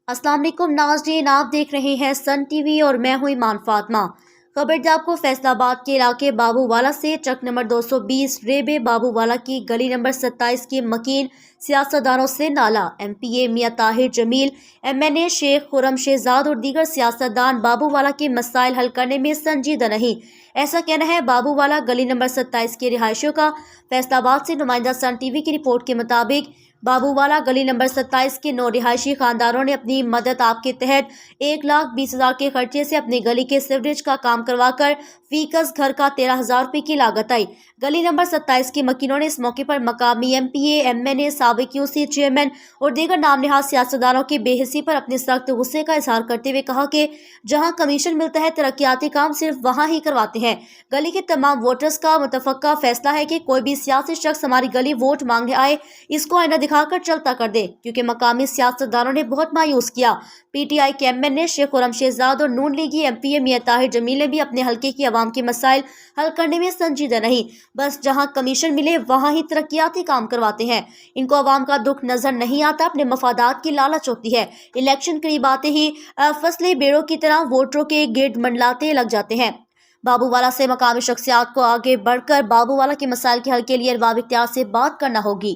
अस्सलाम वालेकुम नाज़रीन, आप देख रहे हैं सन टीवी और मैं हूं ईमान फातिमा। खबर आपको फैसलाबाद के इलाके बाबूवाला से ट्रक नंबर 220 रेबे बाबूवाला की गली नंबर 27 के मकीन सियासतदानों से नाला। MPA मियां ताहिर जमील, MNA शेख खुरम शहजाद और दीगर सियासतदान बाबूवाला के मसाइल हल करने में संजीदा नहीं, ऐसा कहना है बाबूवाला गली नंबर 27 के रिहायशियों का। फैसलाबाद से नुमाइंदा सन टीवी की रिपोर्ट के मुताबिक बाबूवाला गली नंबर 27 के 9 रिहायशी खानदानों ने अपनी मदद आप के तहत 1,20,000 के खर्चे से अपनी गली के सीवरेज का काम करवाकर फीकस घर का 13,000 रुपये की लागत आई। गली नंबर 27 के मकीनों ने इस मौके पर मकामी MPA, MNA, साबिक QC चेयरमैन और दीगर नाम नहाज सियासतदानों की बेहिसी पर अपने सख्त गुस्से का इजहार करते हुए कहा कि जहां कमीशन मिलता है तरक्याती काम सिर्फ वहां ही करवाते हैं। गली के तमाम वोटर्स का मुतफक्का फैसला है कि कोई भी सियासी शख्स हमारी गली वोट मांगने आए इसको आईना दिखाकर चलता कर दे, क्योंकि मकामी सियासतदानों ने बहुत मायूस किया। PTI के MNA शेख खुरम शहजाद और नून लीगी MPA मियां ताहिर जमील ने भी अपने हल्के की आवाम के मसाइल हल करने में संजीदा नहीं, बस जहां कमीशन मिले वहां ही तरक्याती काम करवाते हैं। इनको आवाम का दुख नजर नहीं आता, अपने मफादात की लालच होती है। इलेक्शन करीब आते ही फसली बेड़ों की तरह वोटरों के गिर्द मंडलाते लग जाते हैं। बाबूवाला से मकामी शख्सियात को आगे बढ़कर बाबूवाला के मसाइल के हल के लिए अरबाब इख्तियार से बात करना होगी।